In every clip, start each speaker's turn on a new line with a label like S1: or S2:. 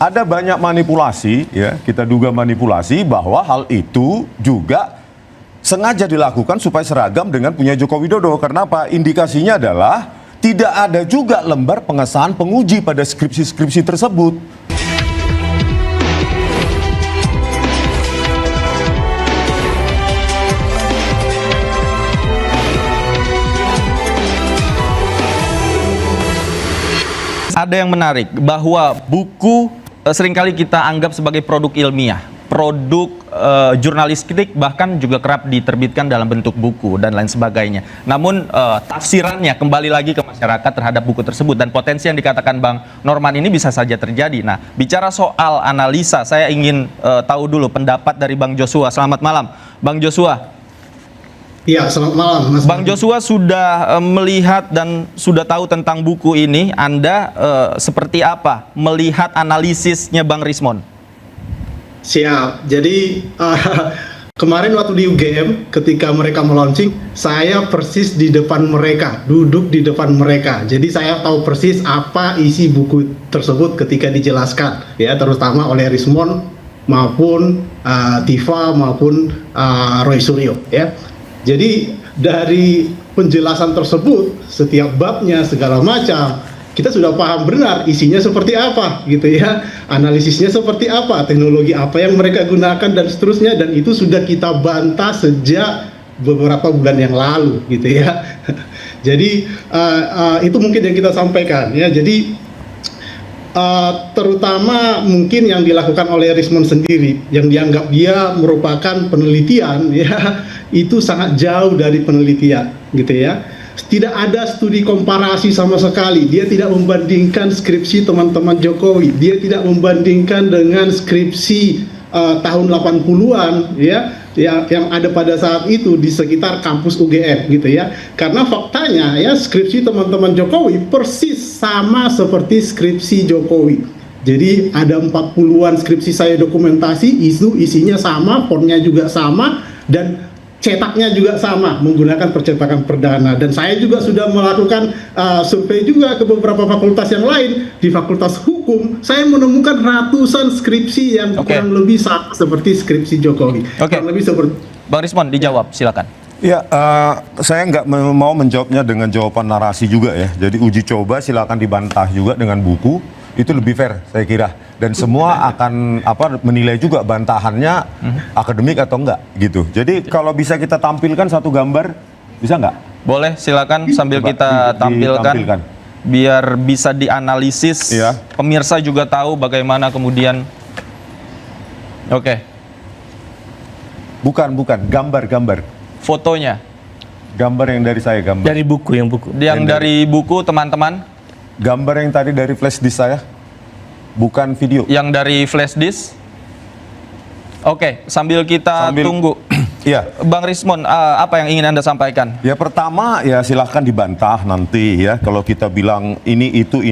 S1: ada banyak manipulasi, ya, kita duga manipulasi bahwa hal itu juga sengaja dilakukan supaya seragam dengan punya Joko Widodo. Karena apa? Indikasinya adalah tidak ada juga lembar pengesahan penguji pada skripsi-skripsi tersebut.
S2: Ada yang menarik bahwa buku seringkali kita anggap sebagai produk ilmiah, produk jurnalistik, bahkan juga kerap diterbitkan dalam bentuk buku dan lain sebagainya. Namun tafsirannya kembali lagi ke masyarakat terhadap buku tersebut, dan potensi yang dikatakan Bang Norman ini bisa saja terjadi. Nah, bicara soal analisa, saya ingin tahu dulu pendapat dari Bang Joshua. Selamat malam, Bang Joshua.
S3: Iya, selamat malam, Mas.
S2: Bang Joshua sudah melihat dan sudah tahu tentang buku ini. Anda seperti apa melihat analisisnya Bang Rismond?
S3: Siap. Jadi kemarin waktu di UGM ketika mereka meluncing, saya persis di depan mereka, duduk di depan mereka. Jadi saya tahu persis apa isi buku tersebut ketika dijelaskan, ya, terutama oleh Rismond maupun Tifa maupun Roy Suryo, ya. Jadi dari penjelasan tersebut, setiap babnya segala macam, kita sudah paham benar isinya seperti apa, gitu ya, analisisnya seperti apa, teknologi apa yang mereka gunakan dan seterusnya, dan itu sudah kita bantah sejak beberapa bulan yang lalu, gitu ya. Jadi itu mungkin yang kita sampaikan, ya. Jadi terutama mungkin yang dilakukan oleh Rismond sendiri, yang dianggap dia merupakan penelitian, ya, itu sangat jauh dari penelitian, gitu ya. Tidak ada studi komparasi sama sekali. Dia tidak membandingkan skripsi teman-teman Jokowi, dia tidak membandingkan dengan skripsi tahun 80-an, ya, yang ada pada saat itu di sekitar kampus UGM, gitu ya. Karena faktanya, ya, skripsi teman-teman Jokowi persis sama seperti skripsi Jokowi. Jadi ada 40-an skripsi saya dokumentasi, isinya sama, fontnya juga sama, dan cetaknya juga sama, menggunakan percetakan perdana. Dan saya juga sudah melakukan survei juga ke beberapa fakultas yang lain. Di Fakultas Hukum, saya menemukan ratusan skripsi yang kurang lebih sama seperti skripsi Jokowi. Kurang lebih seperti.
S2: Bang Rismond, dijawab, silakan.
S1: Ya, saya nggak mau menjawabnya dengan jawaban narasi juga, ya. Jadi uji coba silakan dibantah juga dengan buku, itu lebih fair saya kira. Dan semua akan menilai juga bantahannya akademik atau enggak, gitu. Jadi kalau bisa kita tampilkan satu gambar, bisa nggak?
S2: Boleh, silakan sambil kita tampilkan, biar bisa dianalisis.
S1: Ya.
S2: Pemirsa juga tahu bagaimana kemudian. Oke.
S1: Bukan, gambar.
S2: Fotonya.
S1: Gambar yang dari saya, gambar.
S4: Dari buku,
S2: Yang dari buku, teman-teman.
S1: Gambar yang tadi dari flash disk saya, bukan video.
S2: Yang dari flash disk. Oke, sambil kita tunggu.
S1: Iya.
S2: Bang Rismond, apa yang ingin Anda sampaikan?
S1: Ya, pertama, ya silahkan dibantah nanti, ya. Kalau kita bilang ini itu,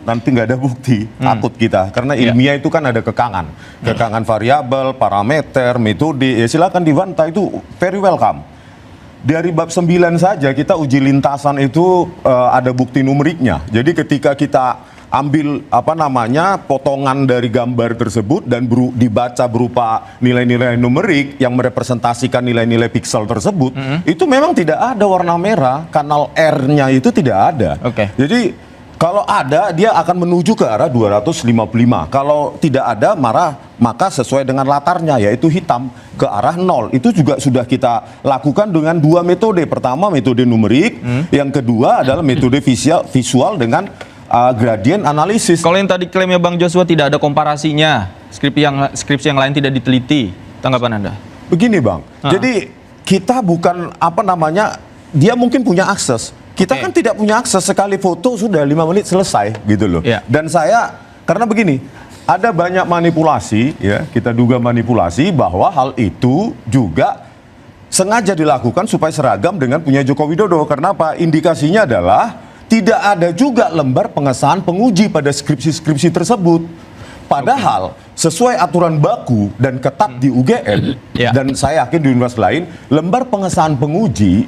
S1: nanti nggak ada bukti. Takut kita. Karena ilmiah itu kan ada kekangan. Kekangan variabel, parameter, metode. Ya silahkan dibantah, itu very welcome. Dari bab 9 saja kita uji lintasan itu ada bukti numeriknya. Jadi ketika kita ambil potongan dari gambar tersebut dan dibaca berupa nilai-nilai numerik yang merepresentasikan nilai-nilai piksel tersebut, itu memang tidak ada warna merah, kanal R-nya itu tidak ada. Jadi kalau ada, dia akan menuju ke arah 255. Kalau tidak ada, maka sesuai dengan latarnya, yaitu hitam, ke arah 0. Itu juga sudah kita lakukan dengan dua metode. Pertama, metode numerik. Yang kedua adalah metode visual dengan gradient analisis.
S2: Kalau yang tadi klaimnya Bang Joshua tidak ada komparasinya, skripsi yang lain tidak diteliti, tanggapan Anda?
S1: Begini, Bang. Jadi kita bukan dia mungkin punya akses. Kita kan tidak punya akses, sekali foto sudah 5 menit selesai, gitu loh. Dan karena begini, ada banyak manipulasi, ya, kita duga manipulasi bahwa hal itu juga sengaja dilakukan supaya seragam dengan punya Joko Widodo. Karena apa? Indikasinya adalah tidak ada juga lembar pengesahan penguji pada skripsi-skripsi tersebut. Padahal sesuai aturan baku dan ketat di UGM, dan saya yakin di universitas lain, lembar pengesahan penguji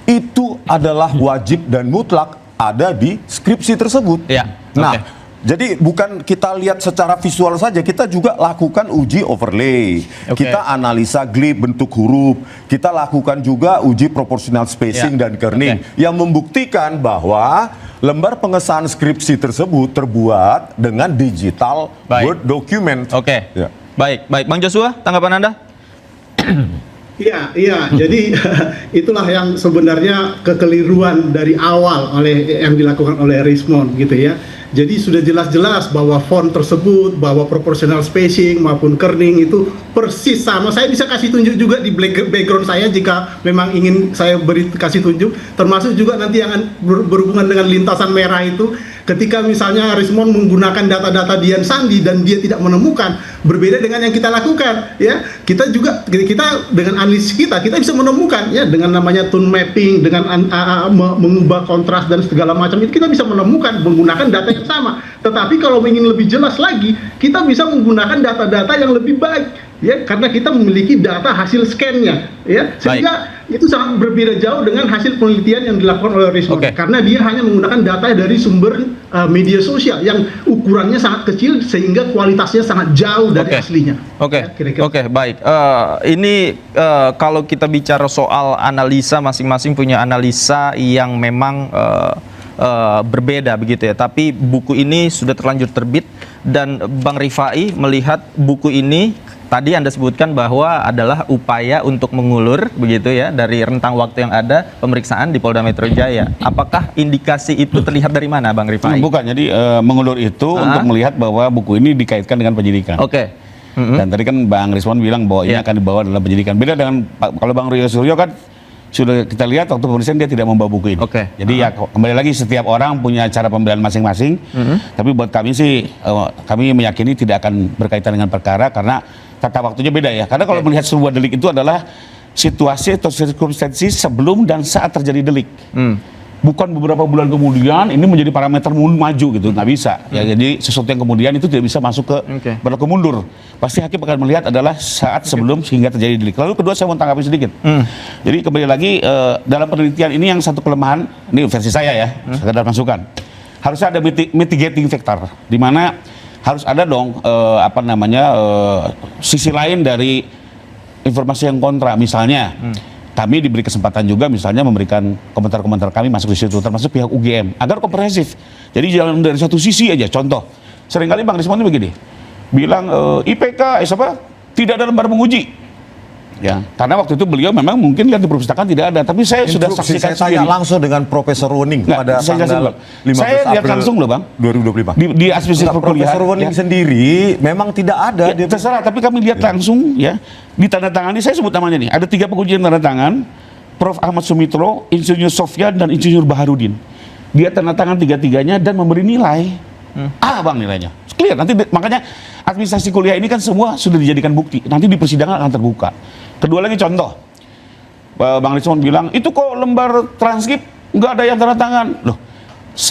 S1: itu adalah wajib dan mutlak ada di skripsi tersebut. Nah, Jadi bukan kita lihat secara visual saja, kita juga lakukan uji overlay.
S2: Oke.
S1: Kita analisa glip bentuk huruf. Kita lakukan juga uji proportional spacing
S2: Ya.
S1: dan kerning yang membuktikan bahwa lembar pengesahan skripsi tersebut terbuat dengan digital
S2: Baik.
S1: Word document.
S2: Oke.
S1: Ya.
S2: Baik, Bang Joshua, tanggapan Anda?
S3: Iya, jadi itulah yang sebenarnya kekeliruan dari awal yang dilakukan oleh Rismond gitu ya. Jadi sudah jelas-jelas bahwa font tersebut, bahwa proportional spacing maupun kerning itu persis sama. Saya bisa kasih tunjuk juga di background saya jika memang ingin saya kasih tunjuk. Termasuk juga nanti yang berhubungan dengan lintasan merah itu. Ketika misalnya Rismond menggunakan data-data Dian Sandi dan dia tidak menemukan, berbeda dengan yang kita lakukan, ya. Kita dengan analisis kita bisa menemukan, ya, dengan namanya tone mapping, dengan mengubah kontras dan segala macam itu kita bisa menemukan menggunakan data yang sama. Tetapi kalau ingin lebih jelas lagi, kita bisa menggunakan data-data yang lebih baik, ya, karena kita memiliki data hasil scan-nya, ya, sehingga itu sangat berbeda jauh dengan hasil penelitian yang dilakukan oleh Rismond. Karena dia hanya menggunakan data dari sumber media sosial yang ukurannya sangat kecil sehingga kualitasnya sangat jauh dari aslinya.
S2: Oke,
S3: Ya, kira-kira.
S2: Oke, baik. Ini kalau kita bicara soal analisa, masing-masing punya analisa yang memang berbeda begitu ya. Tapi buku ini sudah terlanjur terbit dan Bang Rifai melihat buku ini tadi Anda sebutkan bahwa adalah upaya untuk mengulur begitu ya dari rentang waktu yang ada pemeriksaan di Polda Metro Jaya. Apakah indikasi itu terlihat dari mana, Bang Rifai?
S4: Bukan, jadi mengulur itu untuk melihat bahwa buku ini dikaitkan dengan penyidikan.
S2: Oke.
S4: Dan tadi kan Bang Rismond bilang bahwa ini akan dibawa dalam penyidikan. Beda dengan kalau Bang Rio Suryo kan sudah kita lihat waktu pemeriksaan dia tidak membawa buku ini. Jadi ya kembali lagi setiap orang punya cara pembelian masing-masing. Tapi buat kami sih kami meyakini tidak akan berkaitan dengan perkara karena tata waktunya beda ya. Karena kalau melihat sebuah delik itu adalah situasi atau circumstances sebelum dan saat terjadi delik. Bukan beberapa bulan kemudian ini menjadi parameter maju gitu, nggak bisa. Ya, jadi sesuatu yang kemudian itu tidak bisa masuk ke berlaku mundur. Pasti hakim akan melihat adalah saat sebelum sehingga terjadi delik. Lalu kedua saya mau tanggapi sedikit. Jadi kembali lagi dalam penelitian ini yang satu kelemahan, ini versi saya ya, sekedar masukan. Harusnya ada mitigating factor, di mana harus ada dong sisi lain dari informasi yang kontra. Misalnya kami diberi kesempatan juga misalnya memberikan komentar-komentar kami masuk di situ, termasuk pihak UGM agar komprehensif. Jadi jangan dari satu sisi aja. Contoh, seringkali Bang Rismond ini begini, bilang IPK tidak ada lembar menguji. Ya, karena waktu itu beliau memang mungkin lihat di perpustakaan tidak ada, tapi saya sudah saksikan
S1: saya langsung dengan Profesor Woning pada tanggal 15
S4: saya lihat
S1: April
S4: langsung loh Bang
S1: 2025
S4: di aspek perkuliahan.
S1: Profesor Woning sendiri memang tidak ada.
S4: Ya, terserah, tapi kami lihat langsung ya di tanda tangani. Saya sebut namanya nih, ada 3 penguji yang tanda tangan, Prof. Ahmad Sumitro, Insinyur Sofyan dan Insinyur Baharudin. Dia tanda tangan 3-tiganya dan memberi nilai A Bang nilainya. Clear, nanti makanya administrasi kuliah ini kan semua sudah dijadikan bukti. Nanti di persidangan akan terbuka. Kedua lagi contoh, Bang Rismond bilang, itu kok lembar transkrip nggak ada yang tanda tangan. Loh,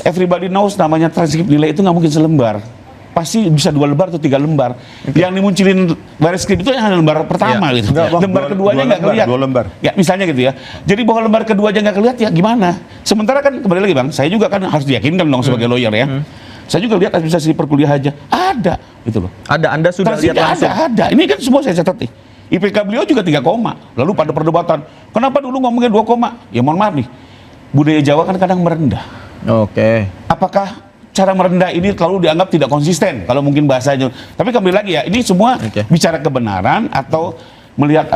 S4: everybody knows namanya transkrip nilai itu nggak mungkin selembar. Pasti bisa 2 lembar atau 3 lembar. Yang dimunculin baris skrip itu hanya lembar pertama gitu. Lembar keduanya nggak kelihatan.
S1: 2 lembar.
S4: Ya misalnya gitu ya. Jadi bahwa lembar kedua aja nggak kelihatan ya gimana? Sementara kan kembali lagi Bang, saya juga kan harus diyakinkan dong sebagai lawyer ya. Saya juga lihat administrasi perkuliahan aja ada gitu loh.
S2: Ada, Anda sudah lihat langsung?
S4: Ada. Ini kan semua saya catat nih. IPK beliau juga 3 koma. Lalu pada perdebatan, kenapa dulu ngomongnya 2 koma? Ya mohon maaf nih, budaya Jawa kan kadang merendah. Apakah cara merendah ini terlalu dianggap tidak konsisten? Kalau mungkin bahasanya. Tapi kembali lagi ya, ini semua bicara kebenaran atau melihat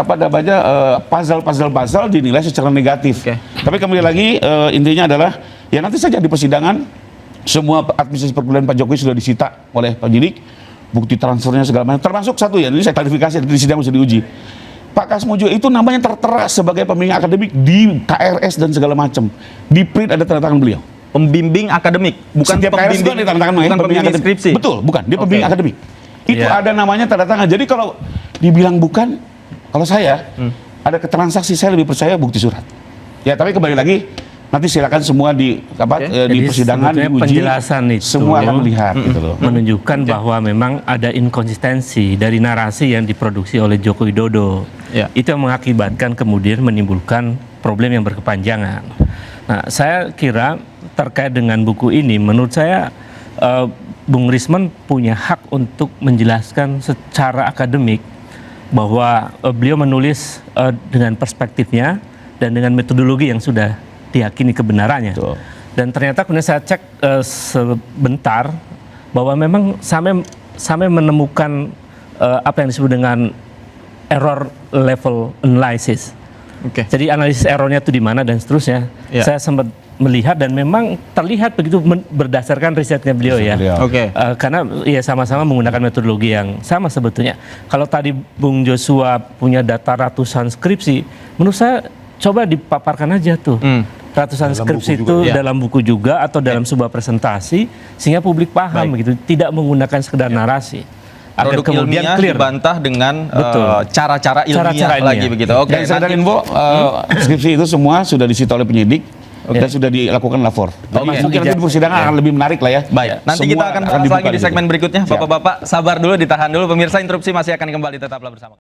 S4: puzzle dinilai secara negatif. Tapi kembali lagi intinya adalah ya nanti saja di persidangan semua administrasi perkuliahan Pak Jokowi sudah disita oleh penyidik. Bukti transfernya segala macam, termasuk satu ya, ini saya klarifikasi, di sidang mesti diuji. Pak Kasmojo itu namanya tertera sebagai pembimbing akademik di KRS dan segala macam. Di print ada tanda tangan beliau.
S2: Pembimbing akademik, bukan
S4: setiap KRS itu ada tanda tangan,
S2: bukan pembimbing skripsi.
S4: Betul, bukan, dia pembimbing akademik. Itu ada namanya tanda tangan. Jadi kalau dibilang bukan, kalau saya ada ketransaksi, saya lebih percaya bukti surat. Ya, tapi kembali lagi nanti silakan semua di persidangan diuji,
S5: penjelasan itu
S4: semua akan melihat gitu loh.
S5: Menunjukkan bahwa memang ada inkonsistensi dari narasi yang diproduksi oleh Joko Widodo. Itu yang mengakibatkan kemudian menimbulkan problem yang berkepanjangan. Nah, saya kira terkait dengan buku ini, menurut saya Bung Rismond punya hak untuk menjelaskan secara akademik bahwa beliau menulis dengan perspektifnya dan dengan metodologi yang sudah diyakini kebenarannya.
S4: Betul.
S5: Dan ternyata kemudian saya cek sebentar bahwa memang sampai menemukan apa yang disebut dengan error level analysis. Jadi analisis errornya itu di mana dan seterusnya. Saya sempat melihat dan memang terlihat begitu berdasarkan risetnya beliau ya. Karena ya sama-sama menggunakan metodologi yang sama sebetulnya. Kalau tadi Bung Joshua punya data ratusan skripsi, menurut saya coba dipaparkan aja tuh. Ratusan
S1: Dalam
S5: skripsi
S1: buku
S5: itu
S1: juga.
S5: dalam buku juga atau dalam sebuah presentasi sehingga publik paham gitu, tidak menggunakan sekedar narasi. Agar
S2: Produk
S5: kemudian
S2: ilmiah
S5: clear.
S2: dibantah dengan
S5: Betul.
S2: cara-cara ilmiah,
S5: Cara-cara
S2: lagi
S5: ilmiah.
S2: begitu.
S4: Dan sekedar info, skripsi itu semua sudah disita oleh penyidik dan sudah dilakukan lapor. Jadi mungkin nanti di persidangan akan lebih menarik lah ya.
S2: Baik, nanti
S4: Semua
S2: kita akan bahas
S4: dibuka
S2: lagi di
S4: situ.
S2: segmen berikutnya.
S4: Siap.
S2: Bapak-bapak sabar dulu, ditahan dulu. Pemirsa, interupsi masih akan kembali, tetaplah bersama.